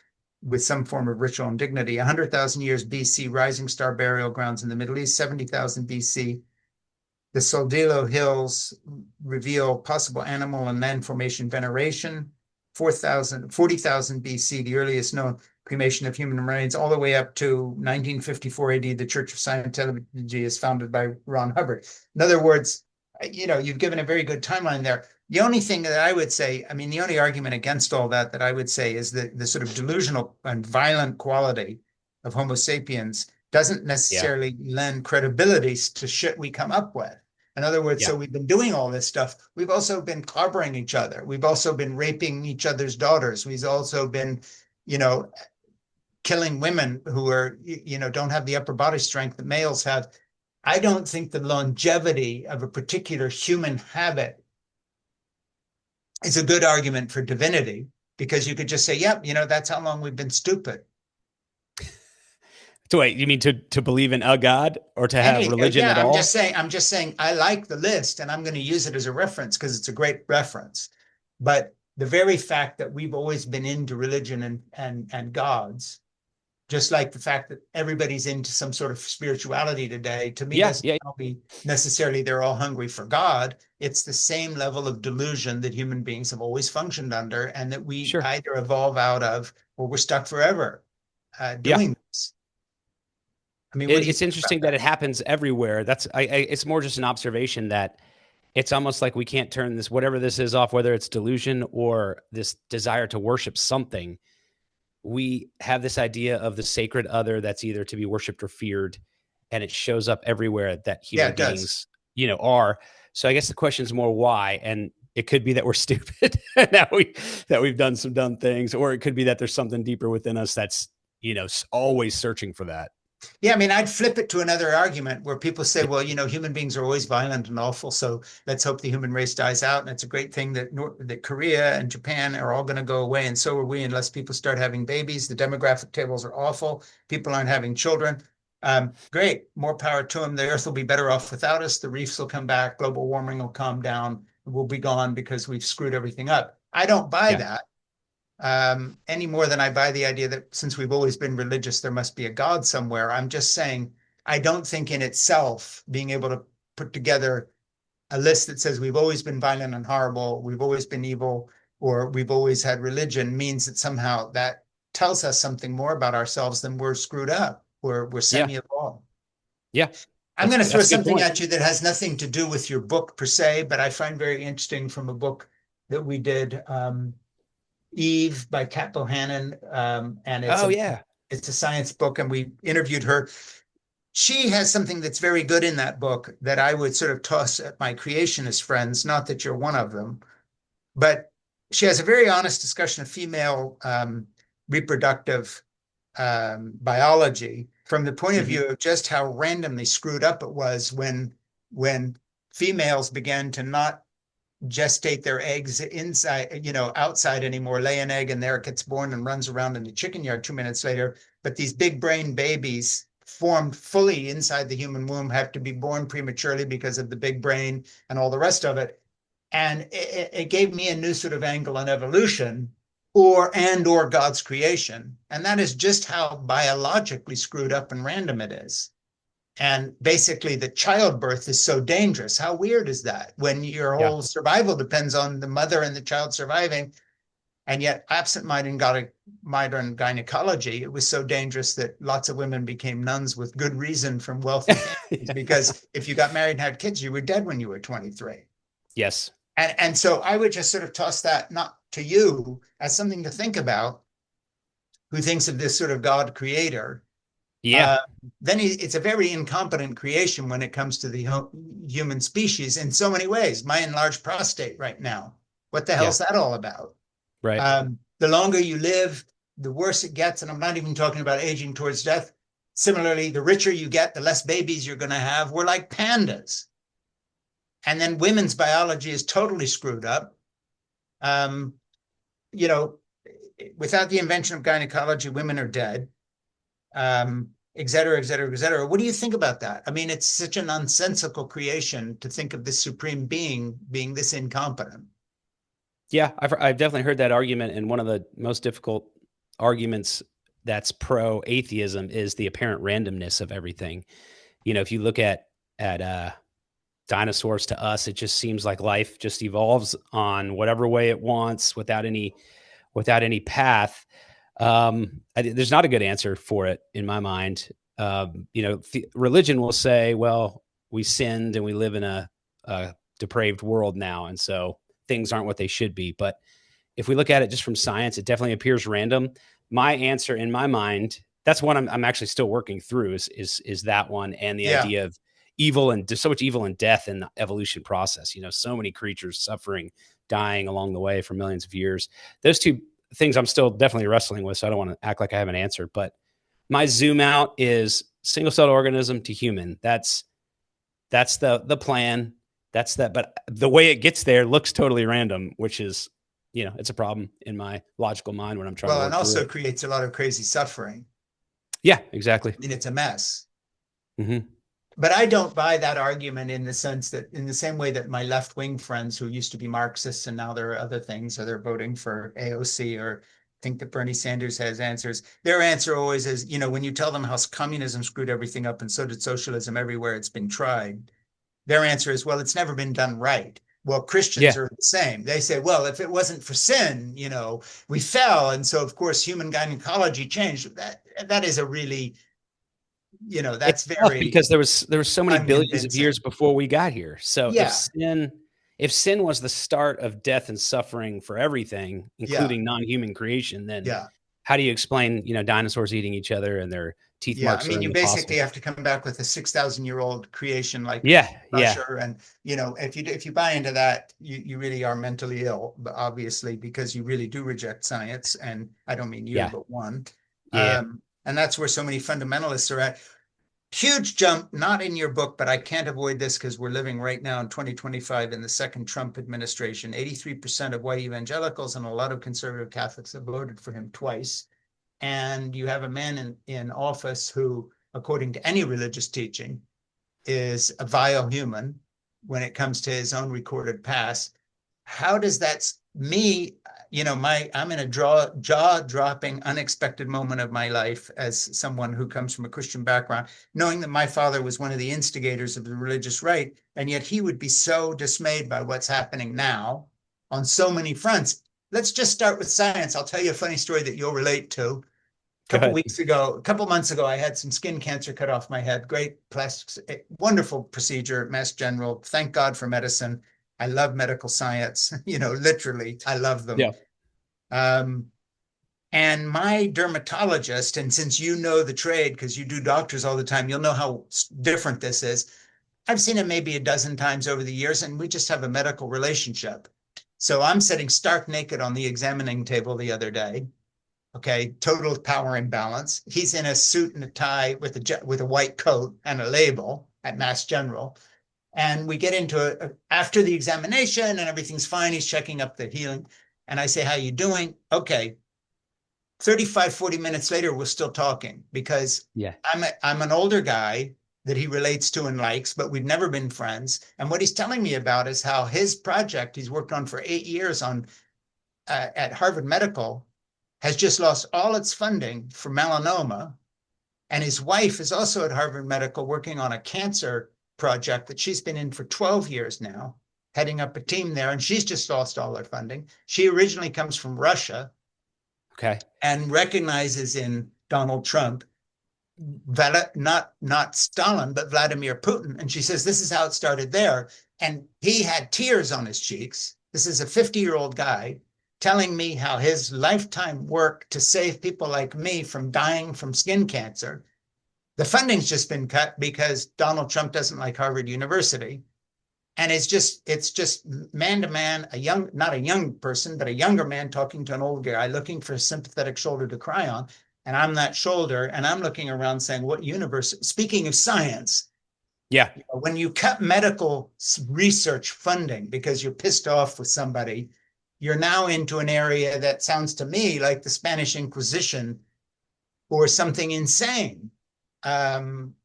with some form of ritual and dignity. 100,000 years BC, rising star burial grounds in the Middle East. 70,000 BC, the Soldilo Hills reveal possible animal and land formation veneration. 40,000 BC, the earliest known cremation of human remains, all the way up to 1954 AD, the Church of Scientology is founded by Ron Hubbard. In other words, you've given a very good timeline there. The only thing that I would say, I mean, the only argument against all that I would say is that the sort of delusional and violent quality of Homo sapiens doesn't necessarily lend credibility to shit we come up with. In other words, so we've been doing all this stuff. We've also been clobbering each other. We've also been raping each other's daughters. We've also been, killing women who are, don't have the upper body strength that males have. I don't think the longevity of a particular human habit is a good argument for divinity, because you could just say, yep, that's how long we've been stupid. So wait, you mean to believe in a God or to have religion at all? I'm just saying I like the list and I'm going to use it as a reference because it's a great reference. But the very fact that we've always been into religion and gods, just like the fact that everybody's into some sort of spirituality today, to me, doesn't be necessarily they're all hungry for God. It's the same level of delusion that human beings have always functioned under, and that we either evolve out of or we're stuck forever doing this. I mean, it's interesting that it happens everywhere. It's more just an observation that it's almost like we can't turn this, whatever this is, off, whether it's delusion or this desire to worship something. We have this idea of the sacred other that's either to be worshipped or feared, and it shows up everywhere that human beings, are. So I guess the question is more why, and it could be that we're stupid that we've done some dumb things, or it could be that there's something deeper within us that's always searching for that. Yeah, I mean, I'd flip it to another argument where people say, well, human beings are always violent and awful, so let's hope the human race dies out. And it's a great thing that Korea and Japan are all going to go away, and so are we, unless people start having babies. The demographic tables are awful. People aren't having children. Great, more power to them. The Earth will be better off without us. The reefs will come back. Global warming will calm down. We'll be gone because we've screwed everything up. I don't buy that. Any more than I buy the idea that since we've always been religious, there must be a God somewhere. I'm just saying, I don't think in itself being able to put together a list that says we've always been violent and horrible, we've always been evil, or we've always had religion means that somehow that tells us something more about ourselves than we're screwed up, we're semi-evolved. Yeah. I'm going to throw something at you that has nothing to do with your book per se, but I find very interesting from a book that we did, Eve by Kat Bohannon, and it's a science book, and we interviewed her. She has something that's very good in that book that I would sort of toss at my creationist friends, not that you're one of them, but she has a very honest discussion of female reproductive biology from the point of view of just how randomly screwed up it was when females began to not gestate their eggs inside, outside anymore, lay an egg and there it gets born and runs around in the chicken yard 2 minutes later. But these big brain babies formed fully inside the human womb have to be born prematurely because of the big brain and all the rest of it. And it gave me a new sort of angle on evolution or God's creation. And that is just how biologically screwed up and random it is. And basically, the childbirth is so dangerous. How weird is that? When your whole survival depends on the mother and the child surviving. And yet, absent modern gynecology, it was so dangerous that lots of women became nuns with good reason from wealthy families, because if you got married and had kids, you were dead when you were 23. Yes. And so I would just sort of toss that not to you as something to think about, who thinks of this sort of God creator. Yeah. Then it's a very incompetent creation when it comes to the human species in so many ways. My enlarged prostate right now. What the Yeah. hell's that all about? Right. The longer you live, the worse it gets. And I'm not even talking about aging towards death. Similarly, the richer you get, the less babies you're going to have. We're like pandas. And then women's biology is totally screwed up. You know, without the invention of gynecology, women are dead, et cetera, et cetera, et cetera. What do you think about that? I mean, it's such a nonsensical creation to think of this supreme being this incompetent. Yeah, I've definitely heard that argument, and one of the most difficult arguments that's pro atheism is the apparent randomness of everything. You know, if you look at dinosaurs, to us, it just seems like life just evolves on whatever way it wants without any path. There's not a good answer for it in my mind. You know, religion will say, well, we sinned and we live in a depraved world now, and so things aren't what they should be. But if we look at it just from science, it definitely appears random. My answer in my mind, that's one I'm actually still working through, is that one, and the idea of evil, and so much evil and death in the evolution process. You know, so many creatures suffering, dying along the way for millions of years. Those two things I'm still definitely wrestling with, so I don't want to act like I have an answer. But my zoom out is single-celled organism to human. That's the plan. That's that. But the way it gets there looks totally random, which is, you know, it's a problem in my logical mind when I'm trying to work and also through it. creates a lot of crazy suffering. Yeah, exactly. I mean, it's a mess. Mm-hmm. But I don't buy that argument in the sense that, in the same way that my left-wing friends who used to be Marxists and now there are other things, or they're voting for AOC, or think that Bernie Sanders has answers. Their answer always is, you know, when you tell them how communism screwed everything up and so did socialism everywhere it's been tried, their answer is, well, it's never been done right. Well, Christians are the same. They say, well, if it wasn't for sin, you know, we fell. And so, of course, human gynecology changed. That is a really, you know, that's very, because there was so many billions of years before we got here. So if sin was the start of death and suffering for everything, including non-human creation, then how do you explain, you know, dinosaurs eating each other and their teeth marks? I mean, you basically have to come back with a 6,000-year-old creation like Russia. And, you know, if you buy into that, you really are mentally ill, obviously, because you really do reject science. And I don't mean you, but one. And that's where so many fundamentalists are at. Huge jump, not in your book, but I can't avoid this because we're living right now in 2025 in the second Trump administration. 83% of white evangelicals and a lot of conservative Catholics have voted for him twice. And you have a man in office who, according to any religious teaching, is a vile human when it comes to his own recorded past. How does that, you know, I'm in a jaw-dropping, unexpected moment of my life as someone who comes from a Christian background, knowing that my father was one of the instigators of the religious right, and yet he would be so dismayed by what's happening now on so many fronts. Let's just start with science. I'll tell you a funny story that you'll relate to. A couple months ago, I had some skin cancer cut off my head. Great plastic, wonderful procedure at Mass General. Thank God for medicine. I love medical science, you know, literally, I love them. And my dermatologist, and since you know the trade, because you do doctors all the time, you'll know how different this is. I've seen him maybe a dozen times over the years, and we just have a medical relationship. So I'm sitting stark naked on the examining table the other day. Okay, total power imbalance. He's in a suit and a tie with a white coat and a label at Mass General. And we get into after the examination and everything's fine. He's checking up the healing. And I say, how you doing? Okay. 35, 40 minutes later, we're still talking because I'm an older guy that he relates to and likes, but we've never been friends. And what he's telling me about is how his project he's worked on for 8 years on at Harvard Medical has just lost all its funding for melanoma. And his wife is also at Harvard Medical working on a cancer project that she's been in for 12 years now. heading up a team there, and she's just lost all her funding. She originally comes from Russia. Okay. And recognizes in Donald Trump, not Stalin, but Vladimir Putin. And she says, this is how it started there. And he had tears on his cheeks. This is a 50-year-old guy telling me how his lifetime work to save people like me from dying from skin cancer, the funding's just been cut because Donald Trump doesn't like Harvard University. And it's just man to man, not a young person, but a younger man talking to an old guy looking for a sympathetic shoulder to cry on. And I'm that shoulder, and I'm looking around saying, what universe? Speaking of science, Yeah. when you cut medical research funding because you're pissed off with somebody, you're now into an area that sounds to me like the Spanish Inquisition or something insane.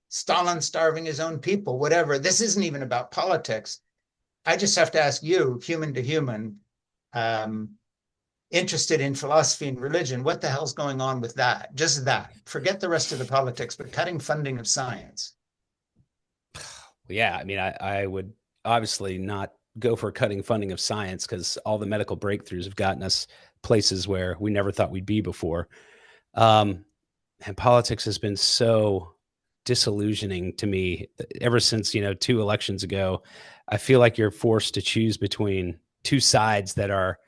Stalin starving his own people, whatever. This isn't even about politics. I just have to ask you, human to human, interested in philosophy and religion, what the hell's going on with that? Just that. Forget the rest of the politics, but cutting funding of science. Yeah, I mean, I would obviously not go for cutting funding of science because all the medical breakthroughs have gotten us places where we never thought we'd be before. And politics has been so disillusioning to me ever since, 2 elections ago. I feel like you're forced to choose between two sides that are,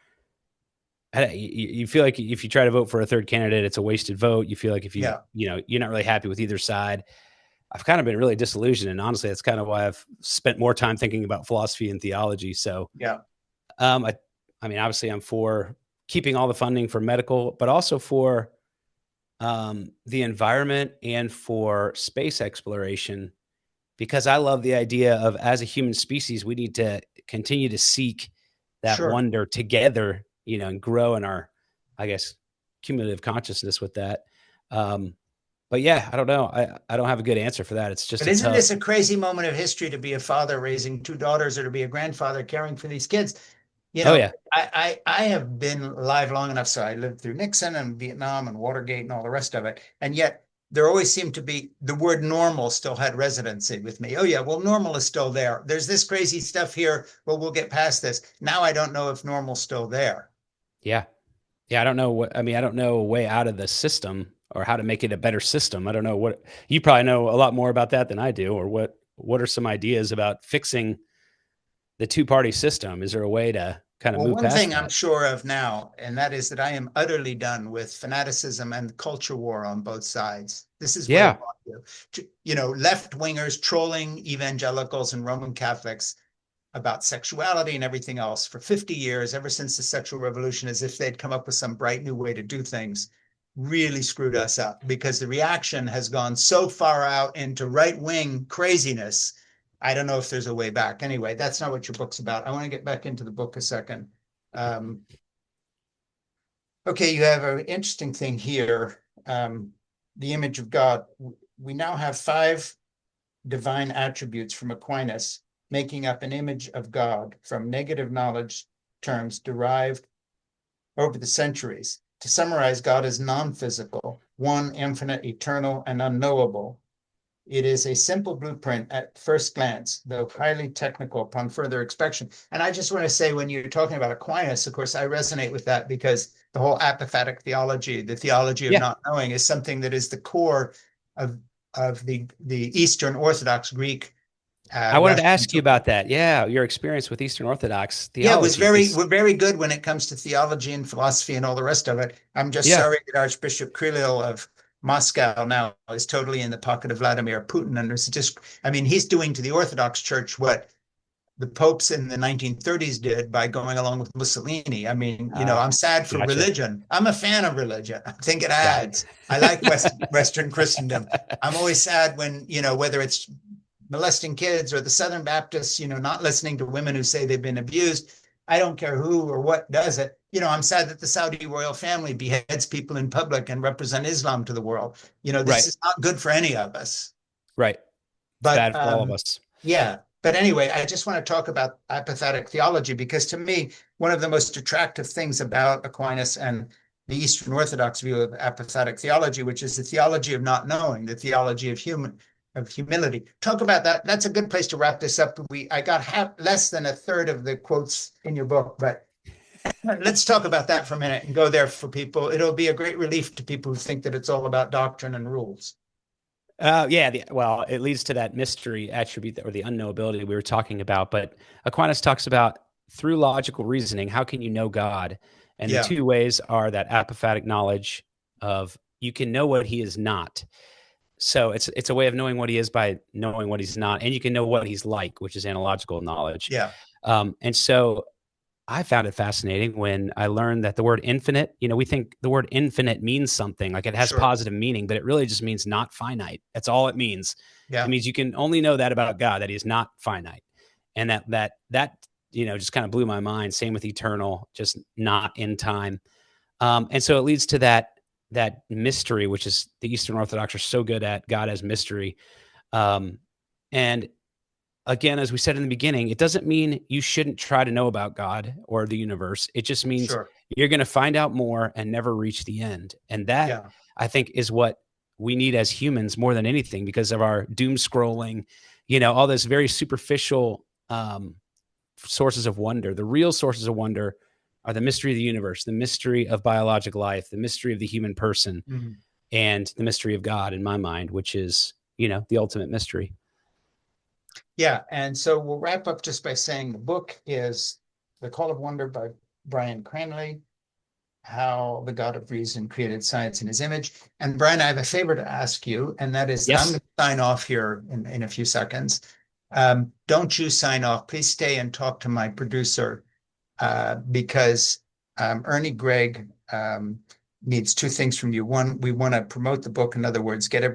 you feel like if you try to vote for a third candidate, it's a wasted vote. You feel like if you're not really happy with either side. I've kind of been really disillusioned. And honestly, that's kind of why I've spent more time thinking about philosophy and theology. So, I mean, obviously I'm for keeping all the funding for medical, but also for the environment and for space exploration, because I love the idea of, as a human species, we need to continue to seek that wonder together, and grow in our, I guess, cumulative consciousness with that. But yeah, I don't know. I don't have a good answer for that. It's just, but isn't this a crazy moment of history to be a father raising 2 daughters or to be a grandfather caring for these kids? Oh, yeah. I have been alive long enough, so I lived through Nixon and Vietnam and Watergate and all the rest of it. And yet there always seemed to be, the word normal still had residency with me. Oh yeah, well, normal is still there. There's this crazy stuff here. Well, we'll get past this. Now I don't know if normal's still there. Yeah. Yeah. I don't know I don't know a way out of the system or how to make it a better system. I don't know what, you probably know a lot more about that than I do, or what are some ideas about fixing the two-party system? Is there a way to kind of move past that? One thing I'm sure of now, and that is that I am utterly done with fanaticism and culture war on both sides. This is what left-wingers trolling evangelicals and Roman Catholics about sexuality and everything else for 50 years, ever since the sexual revolution, as if they'd come up with some bright new way to do things, really screwed us up, because the reaction has gone so far out into right-wing craziness. I don't know if there's a way back. Anyway, that's not what your book's about. I want to get back into the book a second. Okay, you have an interesting thing here. The image of God. We now have 5 divine attributes from Aquinas, making up an image of God from negative knowledge terms derived over the centuries. To summarize, God is non-physical, one, infinite, eternal, and unknowable. It is a simple blueprint at first glance, though highly technical upon further inspection. And I just want to say, when you're talking about Aquinas, of course, I resonate with that, because the whole apophatic theology, the theology of not knowing, is something that is the core of the Eastern Orthodox Greek. I wanted to ask you about that. Yeah, your experience with Eastern Orthodox theology. Yeah, it was very good when it comes to theology and philosophy and all the rest of it. I'm just sorry that Archbishop Kirill of Moscow now is totally in the pocket of Vladimir Putin. And it's just, I mean, he's doing to the Orthodox Church what the popes in the 1930s did by going along with Mussolini. I mean, I'm sad for religion. I'm a fan of religion. I think it adds. I like Western Christendom. I'm always sad when, whether it's molesting kids or the Southern Baptists, not listening to women who say they've been abused. I don't care who or what does it. I'm sad that the Saudi royal family beheads people in public and represent Islam to the world. This is not good for any of us. Right. But bad for all of us. Yeah. But anyway, I just want to talk about apophatic theology, because to me, one of the most attractive things about Aquinas and the Eastern Orthodox view of apophatic theology, which is the theology of not knowing, the theology of human of humility. Talk about that. That's a good place to wrap this up. I got less than a third of the quotes in your book, but let's talk about that for a minute and go there for people. It'll be a great relief to people who think that it's all about doctrine and rules. Well, it leads to that mystery attribute or the unknowability we were talking about. But Aquinas talks about through logical reasoning, how can you know God? And the two ways are that apophatic knowledge of you can know what he is not. So it's a way of knowing what he is by knowing what he's not, and you can know what he's like, which is analogical knowledge. Yeah. And so I found it fascinating when I learned that the word infinite, we think the word infinite means something, like it has positive meaning, but it really just means not finite. That's all it means. Yeah. It means you can only know that about God, that he is not finite. And that just kind of blew my mind. Same with eternal, just not in time. And so it leads to that mystery, which is the Eastern Orthodox are so good at, God as mystery. And again, as we said in the beginning, it doesn't mean you shouldn't try to know about God or the universe. It just means you're going to find out more and never reach the end. And that, I think, is what we need as humans more than anything, because of our doom scrolling, all this very superficial sources of wonder. The real sources of wonder are the mystery of the universe, the mystery of biologic life, the mystery of the human person, and the mystery of God, in my mind, which is, the ultimate mystery. Yeah. And so we'll wrap up just by saying the book is The Call of Wonder by Brian Cranley, How the God of Reason Created Science in His Image. And Brian, I have a favor to ask you, and that is I'm going to sign off here in a few seconds. Don't you sign off. Please stay and talk to my producer because Ernie Gregg needs two things from you. One, we want to promote the book. In other words, get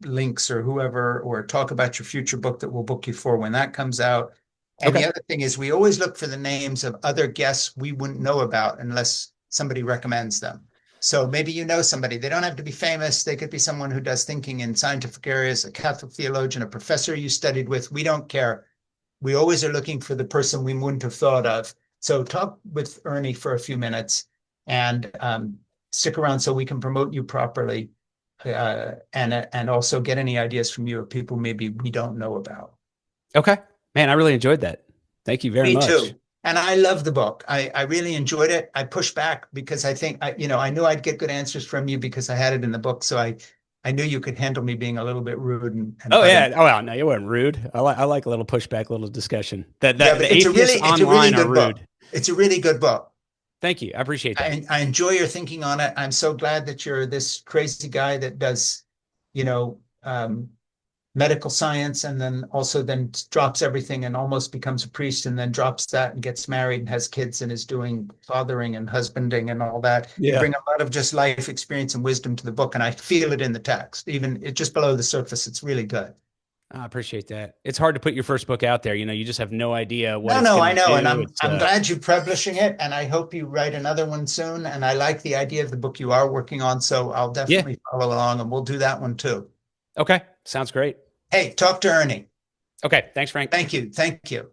links or whoever, or talk about your future book that we'll book you for when that comes out. And the other thing is we always look for the names of other guests we wouldn't know about unless somebody recommends them. So maybe somebody. They don't have to be famous. They could be someone who does thinking in scientific areas, a Catholic theologian, a professor you studied with. We don't care. We always are looking for the person we wouldn't have thought of. So talk with Ernie for a few minutes and stick around so we can promote you properly and also get any ideas from you of people maybe we don't know about. Okay. Man, I really enjoyed that. Thank you very much. Me too. And I love the book. I really enjoyed it. I pushed back because I think, I knew I'd get good answers from you because I had it in the book. So I knew you could handle me being a little bit rude. Yeah. Oh, well, no, you weren't rude. I like a little pushback, a little discussion. The it's atheists online are rude. Book. It's a really good book. Thank you. I appreciate that. I enjoy your thinking on it. I'm so glad that you're this crazy guy that does, medical science and then drops everything and almost becomes a priest and then drops that and gets married and has kids and is doing fathering and husbanding and all that. Yeah. You bring a lot of just life experience and wisdom to the book, and I feel it in the text, even just below the surface. It's really good. I appreciate that. It's hard to put your first book out there. You just have no idea what. No, I know, and I'm glad you're publishing it, and I hope you write another one soon. And I like the idea of the book you are working on, so I'll definitely follow along, and we'll do that one too. Okay, sounds great. Hey, talk to Ernie. Okay, thanks, Frank. Thank you.